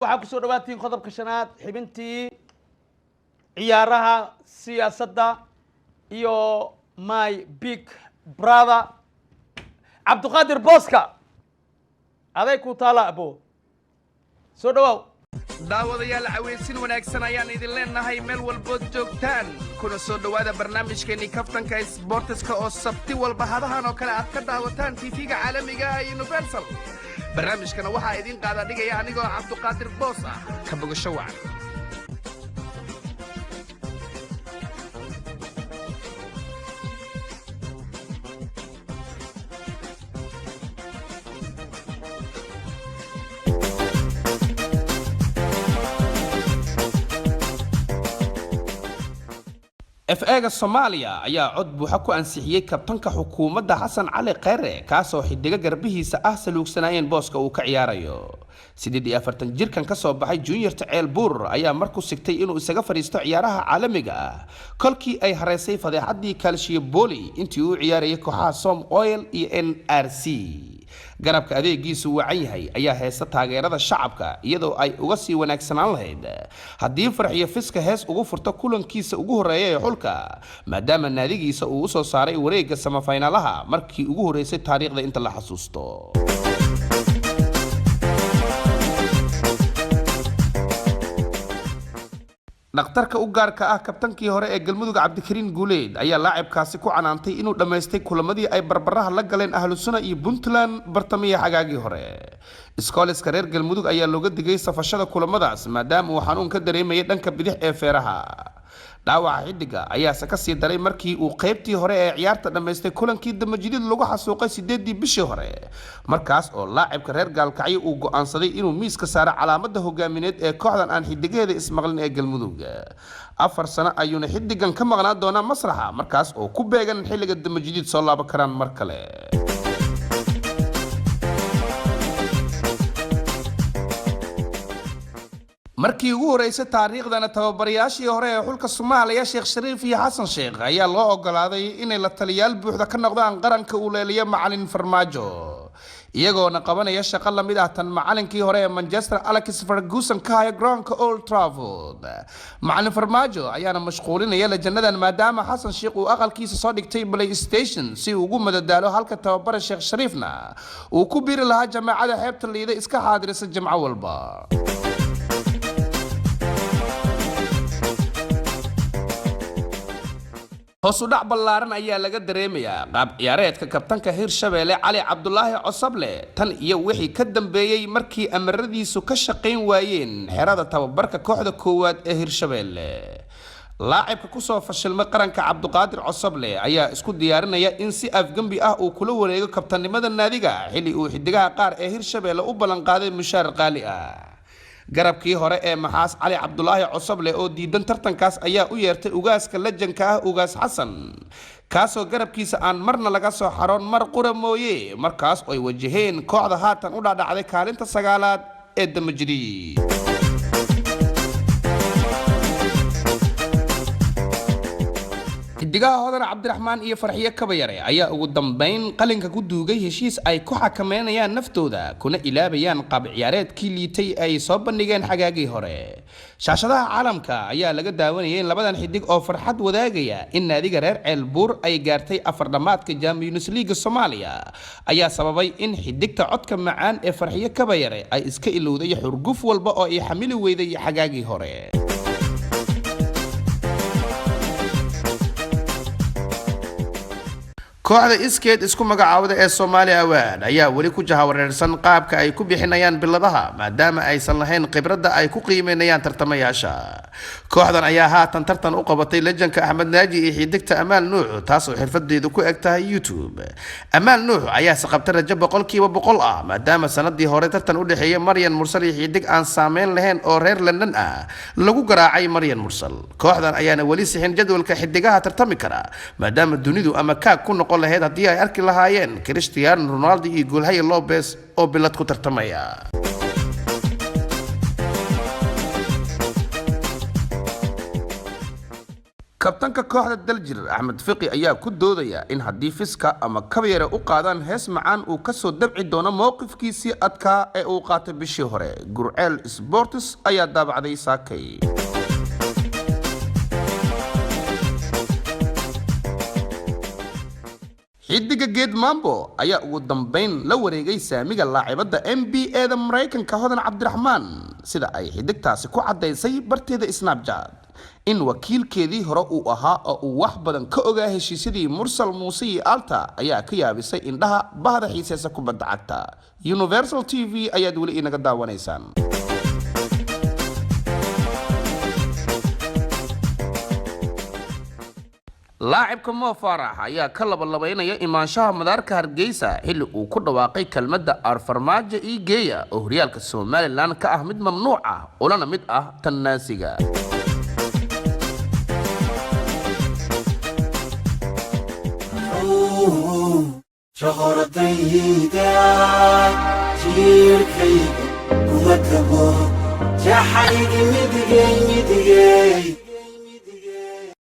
waxaa ku soo dhawaatiin qodobka shanaad xibintii ciyaaraha siyaasadda iyo my big brother cabdiqaadir booska aday ku taala abo soo dhawow daawadayaal caweysin wanaagsan ayaan idin leenahay meel walbood joogtaan kuna soo dhawaada barnaamijkeennii kaftanka isboortiska oo sabti walba hadahan oo kale aad ka daawataan tv-ga caalamiga ah universal barnaamijkana waxaa idin qaada dhigaya anigoo cabdiqaadir boos ah ka bogasho wacan FA Soomaaliya ayaa cod buuxa ku ansixiyay kabtanka xukuumadda Xasan Cali Khayre kaasoo xidiga garbihiisa ah saluugsanayeen booska uu ka ciyaarayo 48 jirkan ka soo baxay junior Taceel Buur ayaa markuu sigtay inuu isaga fariisto ciyaaraha caalamiga ah kolkii ay hareysay fadeexadii Calcio Boli intii uu ciyaarayay kooxaha Som Oil iyo NRC garabka adeegiisu wacan yahay ayaa heesta taageerada shacabka iyadoo ay uga sii wanaagsanaan lahayd haddii farxiyo fiska hees ugu furto kulankiisa ugu horeeya ee xulka maadaama naadigiisa uu u soo saaray wareegga semifinalaha markii ugu horeysay taariikhda inta la xasuusto dhaqtarka u gaarka ah kabtankii hore ee galmudug cabdikariin guuleed ayaa laacibkaasi ku canaantay inuu dhammaystay kulamadii ay barbaraha la galeen ahlusuna iyo puntland bartamiya xagaagii hore iskooliska reer galmudug ayaa looga digay safashada kulamadaas maadaama uu xanuun ka dareemayay dhanka bidix ee feeraha dhaawaca xidiga ayaase ka sii daray markii uu qaybtii hore ee ciyaarta dhammaystay kulankii damajidid lagu xasuuqay 8 bishii hore markaas oo laacibka reer gaalkacyo uu go'aansaday inuu miiska saaro calaamadda hogaamineed ee kooxdan aan xidigeeda ismaqlin ee galmudug 4 sano ayuuna xidigan ka maqnaan doonaa masraxa markaas oo ku beegan xilliga damajidid soo laaban karaan mar kale markii ugu horeysay taariikhdana tababarayaashii hore ee xulka Soomaaliya Sheekh Shariif iyo Xasan Sheekh ayaa loo ogolaaday inay la taliyaal buuxda ka noqdaan qaranka uu leeliyo macallin Farmaajo iyagoona qabanaya shaqo la mid ah tan macallinkii hore ee Manchester Alex Ferguson ka haya garoonka Old Trafford macallin Farmaajo ayaana mashquulinaya lajanadan maadaama Xasan Sheekh uu aqalkiisa soo dhigtay PlayStation si uu ugu madadaalo halka tababara Sheekh Shariifna uu ku biiri lahaa jamaacada xeebta liida iska xaadirisa jimco walba hoos u dhac ballaaran ayaa laga dareemayaa qaab ciyaareedka kabtanka Hirshabelle Cali Cabdulaahi Cosable tan iyo wixii ka dambeeyay markii amaradiisu ka shaqeyn waayeen xerada tababarka kooxda koowaad ee Hirshabelle laacibka ku soo fashilmay qaranka Cabdiqaadir Cosable ayaa isku diyaarinaya in si afgambi ah uu kula wareego kabtanimada naadiga xilli uu xidigaha qaar ee Hirshabelle u ballan qaaday mushaar qaali ah garabkii hore ee maxaas Cali Cabdulaahi Cosable oo diidan tartankaas ayaa u yeertay ugaaska lajanka ah ugaas Xasan kaasoo garabkiisa aan marna laga soo xaroon mar qura mooye markaas oo ay wajaheen kooxda haatan u dhaadhacday kaalinta 9aad ee damajidi xidigaha hodan Cabdiraxmaan iyo Farxiyo Kabayare ayaa ugu dambeyn qalinka ku duugay heshiis ay ku xakameynayaan naftooda kuna ilaabayaan qaab ciyaareedkii liitay ay soo bandhigeen xagaagii hore shaashadaha caalamka ayaa laga daawanayay labadan xidig oo farxad wadaagaya in naadiga reer Ceel Buur ay gaartay afar dhamaadka Champions League Soomaaliya ayaa sababay in xidigta codka macaan ee Farxiyo Kabayare ay iska ilowday xurguf walba oo ay xamili weyday xagaagii hore kooxda iskeed isku magacaawda ee Soomaaliya Awaad ayaa wali ku jahawareersan qaabka ay ku bixinayaan biladaha maadaama aysan lahayn khibradda ay ku qiimeynayaan tartamayaasha kooxdan ayaa haatan tartan u qabatay lajanka Axmed Naaji iyo xidigta Amaal Nuux taasoo xirfadeedu ku eg tahay YouTube Amaal Nuux ayaa saqabtay rajo 100% ah maadaama sanadii hore tartan u dhaxeeyay Maryan Mursal iyo xidig aan saameyn lahayn oo reer London ah lagu garaacay Maryan Mursal kooxdan ayaana wali sixin jadwalka xidigaha tartami kara maadaama dunidu ama kaag ku noqon lahayd haddii ay arki lahaayeen Cristiano Ronaldo iyo Goolhaye Lopez oo bilad ku tartamaya kabtanka kooxda daljir axmed fiqi ayaa ku doodaya in haddii fiska ama kabyare u qaadaan hees macaan uu kasoo dabci doono mowqifkiisii adkaa ee uu qaatay bishii hore. Gurceel Sports ayaa daabacday saakay. xidiga geed mambo ayaa ugu dambeyn la wareegay saamiga laacibada NBA da Mareykanka Hodan Cabdiraxmaan sida ay xidigtaasi ku cadeysay barteeda Snapchat in wakiilkeedii hore uu ahaa oo uu wax badan ka ogaa heshiisyadii Mursal Muuse iyo Alta ayaa ka yaabisay indhaha bahda xiiseesa kubadda cagta. Universal TV ayaad weli inaga daawanaysaan. لاعبka Mo Farah ayaa ka labalabaynaya imaanshaha madaarka Hargeysa xilli uu ku dhawaaqay kelmadda arfarmaajo ii geeya oo horyaalka Somaliland ka ah mid mamnuuc ah oo lana mid ah tan naasiga. شهرتيدا جيركي قوتكو جحيق مدقين